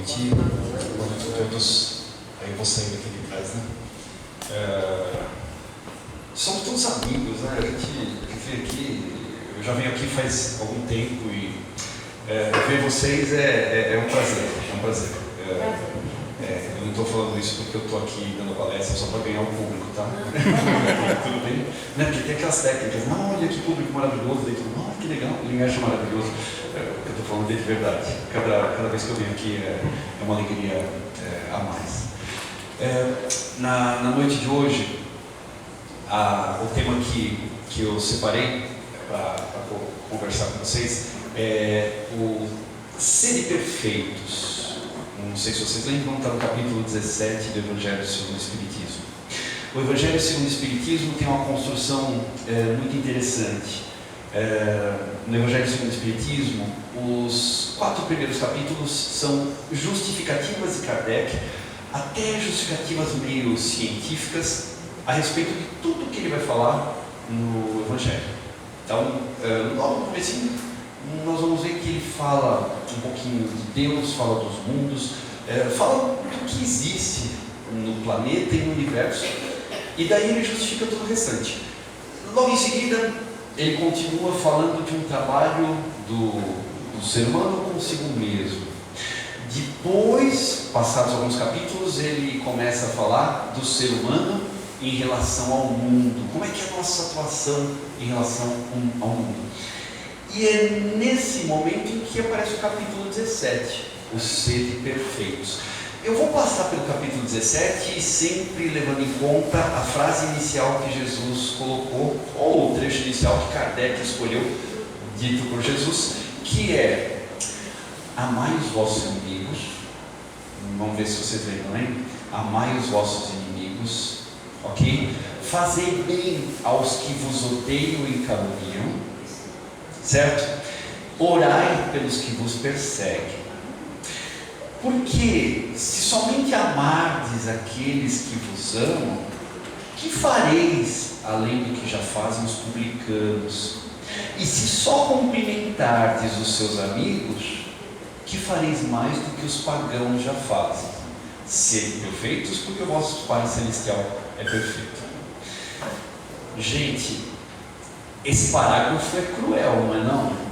noite. Boa noite a todos. Aí eu vou sair daqui de trás, né? Somos todos amigos, né? A gente vem aqui, eu já venho aqui faz algum tempo e ver vocês é um prazer. É um prazer. Eu não estou falando isso porque eu estou aqui dando palestra só para ganhar o público, tá? Tudo bem? Não, porque tem aquelas técnicas, não, olha que público maravilhoso, daí tudo, que legal, ninguém acha maravilhoso. Eu estou falando de verdade. Cada vez que eu venho aqui é uma alegria a mais. Na noite de hoje, o tema que eu separei para conversar com vocês é o Sede Perfeitos. Não sei se vocês lembram, está no capítulo 17 do Evangelho segundo o Espiritismo. O Evangelho segundo o Espiritismo tem uma construção muito interessante. No Evangelho segundo o Espiritismo, os 4 primeiros capítulos são justificativas de Kardec, até justificativas meio científicas, a respeito de tudo que ele vai falar no Evangelho. Então, logo no comecinho, nós vamos ver que ele fala um pouquinho de Deus, fala dos mundos, fala do que existe no planeta e no universo, e daí ele justifica todo o restante. Logo em seguida, ele continua falando de um trabalho do ser humano consigo mesmo. Depois, passados alguns capítulos, ele começa a falar do ser humano em relação ao mundo. Como é que é a nossa atuação em relação ao mundo? E é nesse momento em que aparece o capítulo 17, o Sede Perfeitos. Eu vou passar pelo capítulo 17 e sempre levando em conta a frase inicial que Jesus colocou, ou o trecho inicial que Kardec escolheu, dito por Jesus, que é: amai os vossos inimigos. Vamos ver se vocês lembram, hein? Amai os vossos inimigos, ok? Fazei bem aos que vos odeiam e caluniam, certo? Orai pelos que vos perseguem. Porque se somente amardes aqueles que vos amam, que fareis além do que já fazem os publicanos? E se só cumprimentardes os seus amigos, que fareis mais do que os pagãos já fazem? Sede perfeitos, porque o vosso Pai Celestial é perfeito. Gente, esse parágrafo é cruel, não é não?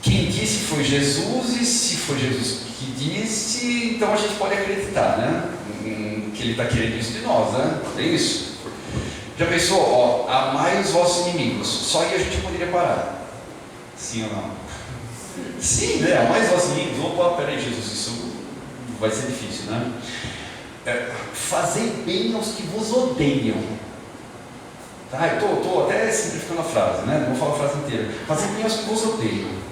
Quem disse foi Jesus, e se foi Jesus que disse, então a gente pode acreditar, né? Que ele está querendo isso de nós, né? É isso. Já pensou, amai os vossos inimigos, só aí a gente poderia parar. Sim ou não? Sim, né? Amai os vossos inimigos. Opa, peraí, Jesus, isso vai ser difícil, né? Fazei bem aos que vos odeiam. Tá? Eu estou até simplificando a frase, né? Não vou falar a frase inteira. Fazei bem aos que vos odeiam.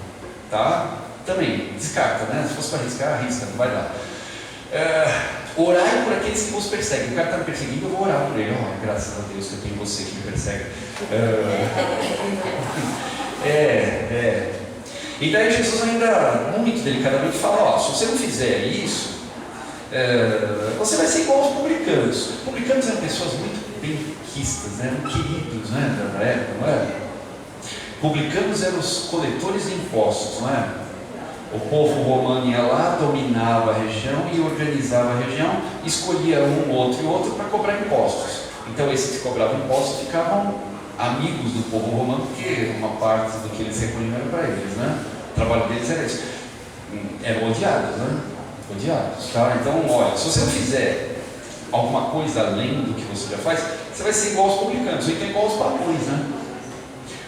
Tá? Também, descarta, né? Se fosse para arriscar, arrisca, não vai dar. Orai por aqueles que vos perseguem. O cara está me perseguindo, eu vou orar por ele. Graças a Deus que eu tenho você que me persegue. E daí Jesus ainda muito delicadamente fala: se você não fizer isso, você vai ser igual aos publicanos. Publicanos eram pessoas muito benquistas, né? Eram queridos, né? Da época, não é? Publicanos eram os coletores de impostos, não é? O povo romano ia lá, dominava a região e organizava a região, escolhia um, outro e outro para cobrar impostos. Então esses que cobravam impostos ficavam amigos do povo romano, porque uma parte do que eles recolhiam era para eles, né? O trabalho deles era isso. Eram odiados, né? Odiados, tá? Então, olha, se você não fizer alguma coisa além do que você já faz, você vai ser igual aos publicanos, ou então igual aos pagãos, né?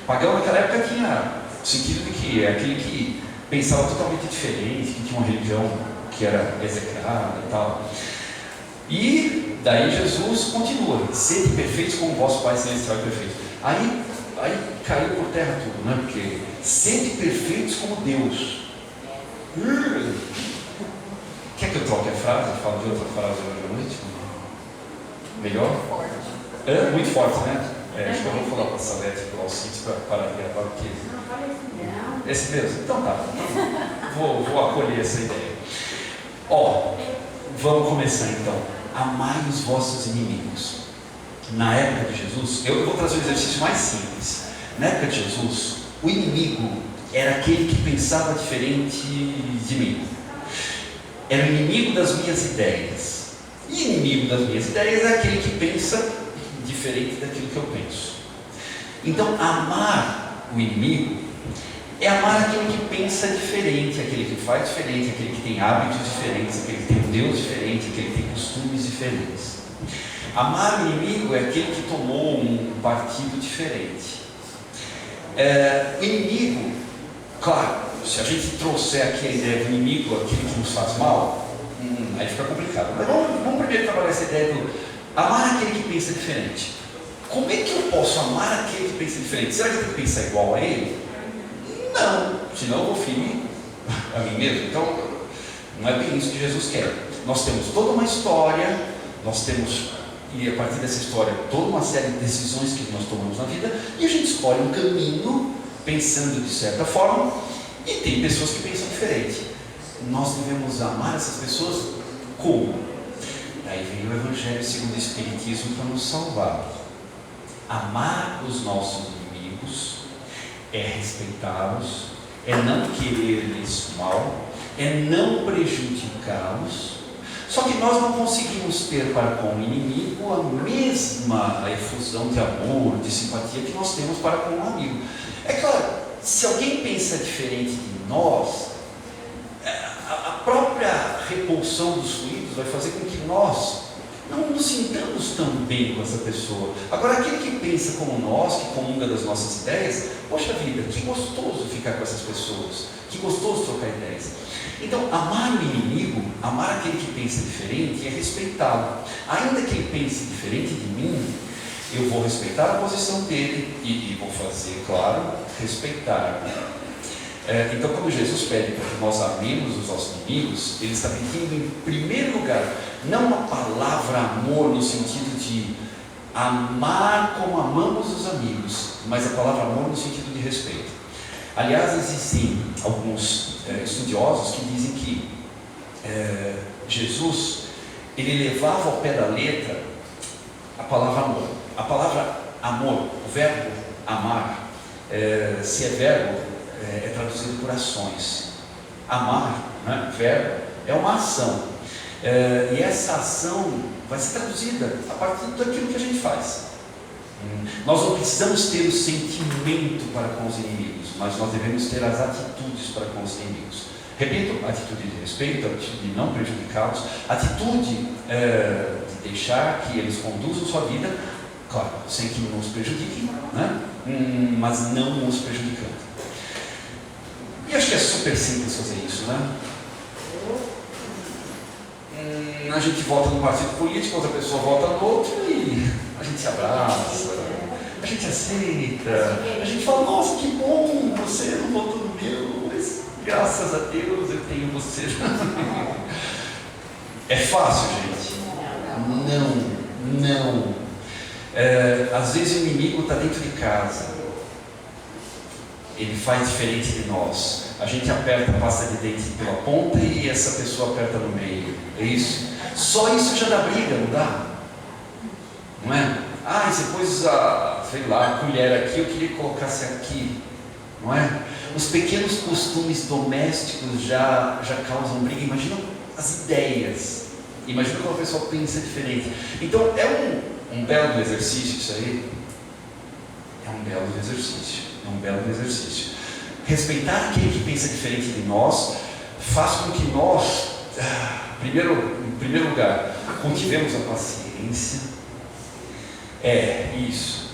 Pagão naquela época tinha o sentido de que é aquele que pensava totalmente diferente, que tinha uma religião que era execrada e tal. E daí Jesus continua: sede perfeitos como o vosso Pai Celestial é perfeito. Aí caiu por terra tudo, né? Porque sede perfeitos como Deus. Quer que eu troque a frase? Eu falo de outra frase hoje à noite? Melhor? Muito forte, né? Acho que eu vou falar para a Salete e para o Alcides para parar de gravar, porque... Não. Esse mesmo? Então tá. Vou acolher essa ideia. Vamos começar então. Amai os vossos inimigos. Na época de Jesus, eu vou trazer um exercício mais simples. Na época de Jesus, o inimigo era aquele que pensava diferente de mim. é o inimigo das minhas ideias. E inimigo das minhas ideias é aquele que pensa diferente daquilo que eu penso. Então, amar o inimigo é amar aquele que pensa diferente, aquele que faz diferente, aquele que tem hábitos diferentes, aquele que tem um Deus diferente, aquele que tem costumes diferentes. Amar o inimigo é aquele que tomou um partido diferente. O inimigo, claro, se a gente trouxer aqui a ideia do inimigo, aquele que nos faz mal, aí fica complicado. Mas vamos primeiro trabalhar essa ideia do amar aquele que pensa diferente. Como é que eu posso amar aquele que pensa diferente? Será que eu tenho que pensar igual a ele? Não, senão eu vou ferir a mim mesmo. Então, não é bem isso que Jesus quer. Nós temos toda uma história, nós temos, e a partir dessa história, toda uma série de decisões que nós tomamos na vida, e a gente escolhe um caminho pensando de certa forma, e tem pessoas que pensam diferente. Nós devemos amar essas pessoas como? Daí vem o Evangelho segundo o Espiritismo para nos salvar. Amar os nossos inimigos é respeitá-los, é não querer-lhes mal, é não prejudicá-los. Só que nós não conseguimos ter para com o inimigo a mesma efusão de amor, de simpatia que nós temos para com um amigo. É claro, se alguém pensa diferente de nós, a própria repulsão dos fluidos vai fazer com que nós não nos sintamos tão bem com essa pessoa. Agora, aquele que pensa como nós, que comunga das nossas ideias, poxa vida, que gostoso ficar com essas pessoas, que gostoso trocar ideias. Então, amar o inimigo, amar aquele que pensa diferente, é respeitá-lo. Ainda que ele pense diferente de mim, eu vou respeitar a posição dele e vou fazer, claro, respeitar. Então, quando Jesus pede para que nós amemos os nossos inimigos, ele está pedindo, em primeiro lugar, não a palavra amor no sentido de amar como amamos os amigos, mas a palavra amor no sentido de respeito. Aliás, existem alguns estudiosos que dizem que Jesus, ele levava ao pé da letra a palavra amor. A palavra amor, o verbo amar, se é verbo, é traduzido por ações. Amar, né, verbo, é uma ação. E essa ação vai ser traduzida a partir daquilo que a gente faz. Nós não precisamos ter o sentimento para com os inimigos, mas nós devemos ter as atitudes para com os inimigos. Repito, atitude de respeito, atitude de não prejudicá-los, atitude de deixar que eles conduzam sua vida, claro, sem que nos prejudiquem, né? Mas não nos prejudicando. E acho que é super simples fazer isso, né? A gente vota num partido político, outra pessoa vota no outro e a gente se abraça, a gente aceita, a gente fala, nossa, que bom, você não votou no meu, mas graças a Deus eu tenho você. É fácil, gente? Não. Às vezes o inimigo está dentro de casa. Ele faz diferente de nós. A gente aperta a pasta de dente pela ponta e essa pessoa aperta no meio. É isso? Só isso já dá briga, não dá? Não é? Você pôs a colher aqui, eu queria que colocasse aqui. Não é? Os pequenos costumes domésticos já causam briga. Imagina as ideias. Imagina quando a pessoa pensa diferente. Então é um belo exercício isso aí. É um belo exercício. Respeitar aquele que pensa diferente de nós faz com que nós, em primeiro lugar, cultivemos a paciência. Isso.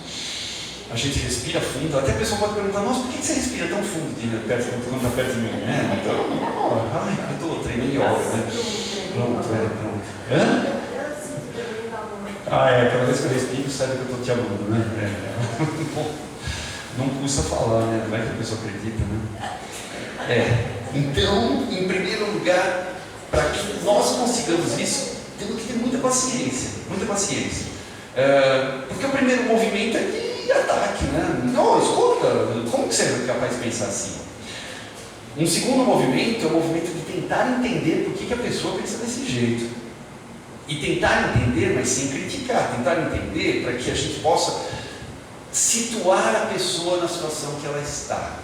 A gente respira fundo. Até a pessoa pode perguntar, nossa, por que você respira tão fundo quando está perto de mim? Eu estou treinando yoga, né? Pronto. Cada vez que eu respiro, sabe que eu estou te amando, né? Não custa falar, né? Não é que a pessoa acredita, né? Então, em primeiro lugar, para que nós consigamos isso, temos que ter muita paciência. Porque o primeiro movimento é de ataque, né? Não, escuta, como que você é capaz de pensar assim? Um segundo movimento é o movimento de tentar entender por que a pessoa pensa desse jeito. E tentar entender, mas sem criticar, tentar entender para que a gente possa situar a pessoa na situação que ela está.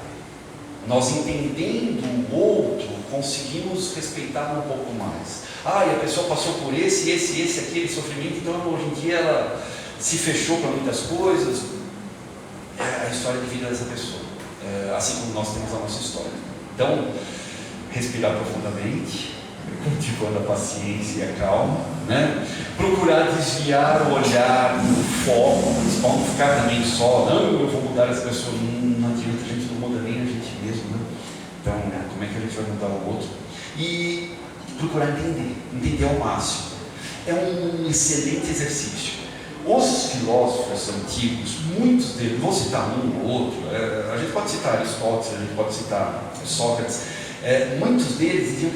Nós entendendo o outro, conseguimos respeitar um pouco mais. E a pessoa passou por aquele sofrimento, então hoje em dia ela se fechou para muitas coisas. É a história de vida dessa pessoa, assim como nós temos a nossa história. Então, respirar profundamente, cultivando a paciência e a calma, né? Procurar desviar o olhar do foco, para não ficar também só, não, eu vou mudar essa pessoa, não adianta, a gente não muda nem a gente mesmo, né? Então, como é que a gente vai mudar o outro? E procurar entender ao máximo. É um excelente exercício. Os filósofos antigos, muitos deles, vou citar um ou outro, a gente pode citar Aristóteles, a gente pode citar Sócrates, muitos deles diziam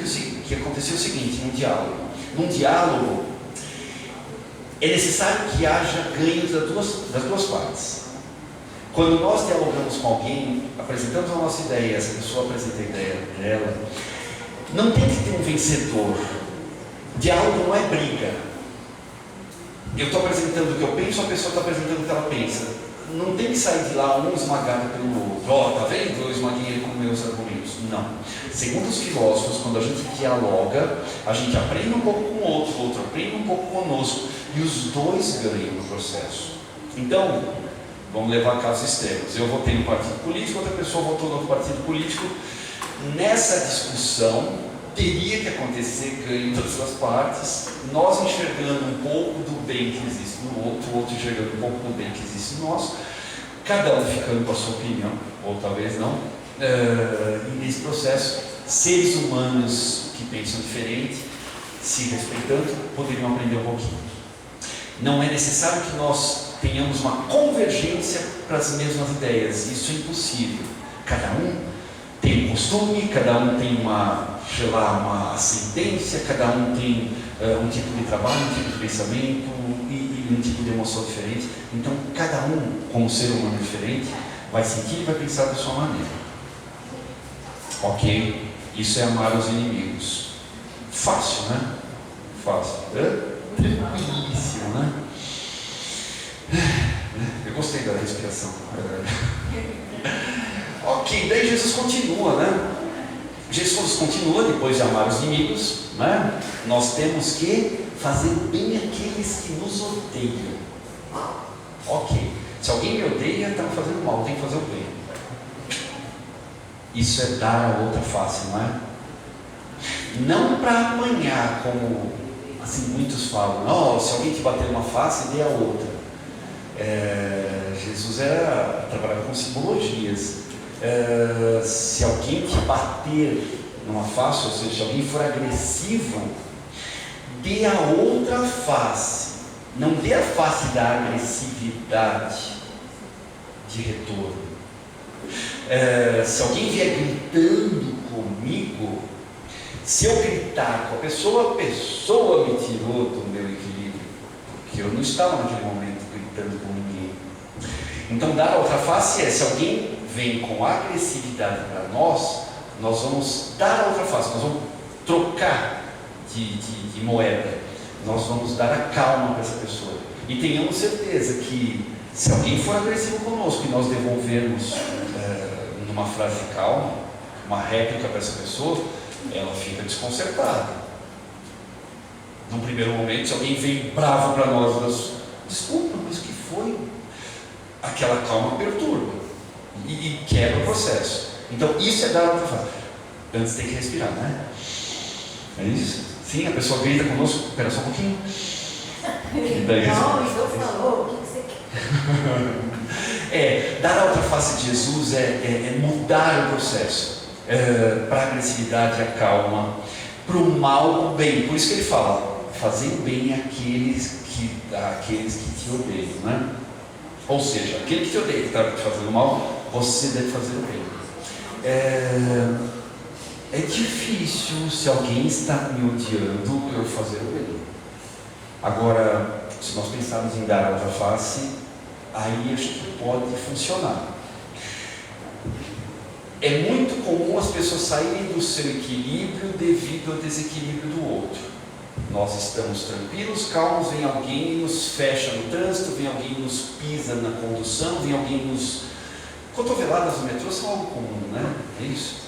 que acontecia o seguinte, num diálogo é necessário que haja ganhos das duas partes. Quando nós dialogamos com alguém, apresentamos a nossa ideia, essa pessoa apresenta a ideia dela, não tem que ter um vencedor. Diálogo não é briga. Eu estou apresentando o que eu penso, a pessoa está apresentando o que ela pensa. Não tem que sair de lá um esmagado pelo outro. Tá vendo? Eu esmaguei ele com meus argumentos. Não. Segundo os filósofos, quando a gente dialoga, a gente aprende um pouco com o outro aprende um pouco conosco, e os dois ganham no processo. Então, vamos levar casos extremos. Eu votei no partido político, outra pessoa votou no outro partido político. Nessa discussão, teria que acontecer ganho em todas as partes, nós enxergando um pouco do bem que existe no outro, o outro enxergando um pouco do bem que existe no nosso, cada um ficando com a sua opinião, ou talvez não, e nesse processo, seres humanos que pensam diferente, se respeitando, poderiam aprender um pouquinho. Não é necessário que nós tenhamos uma convergência para as mesmas ideias, isso é impossível. Cada um tem um costume, cada um tem uma ascendência, cada um tem um tipo de trabalho, um tipo de pensamento e um tipo de emoção diferente. Então, cada um, como ser humano diferente, vai sentir e vai pensar da sua maneira. Ok? Isso é amar os inimigos. Fácil, né? Fácil. Tranquilíssimo, né? Eu gostei da respiração. Ok, daí Jesus continua, né? Jesus continua, depois de amar os inimigos, né? Nós temos que fazer bem àqueles que nos odeiam. Ok, se alguém me odeia, está me fazendo mal, tem que fazer o bem. Isso é dar a outra face, não é? Não para apanhar, como assim muitos falam, se alguém te bater uma face, dê a outra. Jesus trabalhava com simbologias. Se alguém te bater numa face, ou seja, se alguém for agressivo, dê a outra face. Não dê a face da agressividade de retorno. Se alguém vier gritando comigo, se eu gritar com a pessoa me tirou do meu equilíbrio, porque eu não estava naquele momento gritando com ninguém. Então, dar a outra face se alguém vem com agressividade para nós vamos dar a outra face, nós vamos trocar de moeda, nós vamos dar a calma para essa pessoa. E tenhamos certeza que se alguém for agressivo conosco e nós devolvermos numa frase calma, uma réplica para essa pessoa, ela fica desconcertada. Num primeiro momento, se alguém vem bravo para nós, desculpa, mas o que foi? Aquela calma perturba e quebra o processo. Então isso é dar outra face. Antes tem que respirar, né? É isso? Sim, a pessoa grita conosco. Espera só um pouquinho. Não, então falou, o que você quer? Dar a outra face de Jesus é mudar o processo. Para a agressividade, a calma, para o mal, o bem. Por isso que ele fala, fazer bem àqueles que te odeiam, né? Ou seja, aquele que te odeia, que está te fazendo mal, você deve fazer o bem. É difícil, se alguém está me odiando, eu fazer o bem. Agora, se nós pensarmos em dar a outra face, aí acho que pode funcionar. É muito comum as pessoas saírem do seu equilíbrio devido ao desequilíbrio do outro. Nós estamos tranquilos, calmos, vem alguém e nos fecha no trânsito, vem alguém e nos pisa na condução, vem alguém e nos Cotoveladas no metrô são algo comum, né? É isso?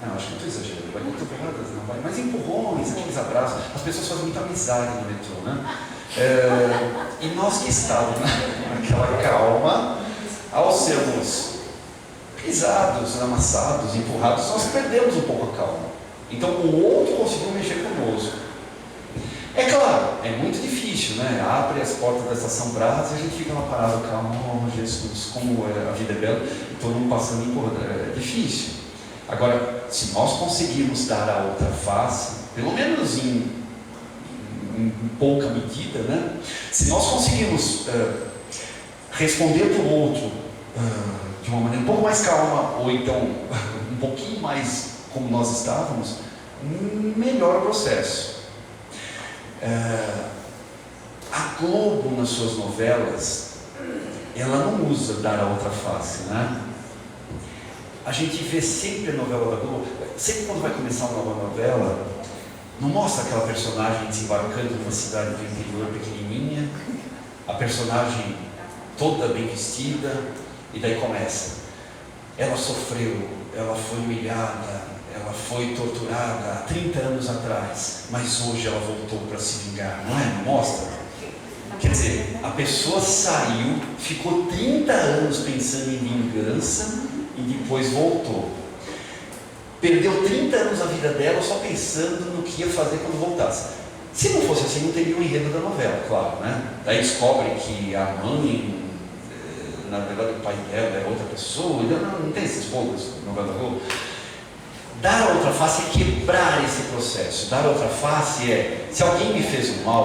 Não, acho que não estou exagerando. Vai cotoveladas, não vai. Mas empurrões, aqueles abraços. As pessoas fazem muita amizade no metrô, né? E nós que estávamos naquela calma, ao sermos pisados, amassados, empurrados, nós perdemos um pouco a calma. Então o outro conseguiu mexer conosco. É claro, é muito difícil, né? Abre as portas da estação Brás e a gente fica lá parado, calmo, oh Jesus, como a vida é bela, e todo mundo passando e empurrando. É difícil. Agora, se nós conseguirmos dar a outra face, pelo menos em pouca medida, né? Se nós conseguirmos responder para o outro de uma maneira um pouco mais calma, ou então um pouquinho mais como nós estávamos, melhora o processo. A Globo, nas suas novelas, ela não usa dar a outra face, né? A gente vê sempre a novela da Globo, sempre quando vai começar uma nova novela, não mostra aquela personagem desembarcando numa cidade do interior pequenininha, a personagem toda bem vestida, e daí começa. Ela sofreu, ela foi humilhada, ela foi torturada há 30 anos atrás, mas hoje ela voltou para se vingar, não é? Não mostra? Quer dizer, a pessoa saiu, ficou 30 anos pensando em vingança e depois voltou. Perdeu 30 anos da vida dela só pensando no que ia fazer quando voltasse. Se não fosse assim, não teria o enredo da novela, claro, né? Daí descobre que a mãe, na verdade o pai dela é outra pessoa, não tem esses rolos na novela da Globo. Dar a outra face é quebrar esse processo. Dar a outra face é, se alguém me fez um mal,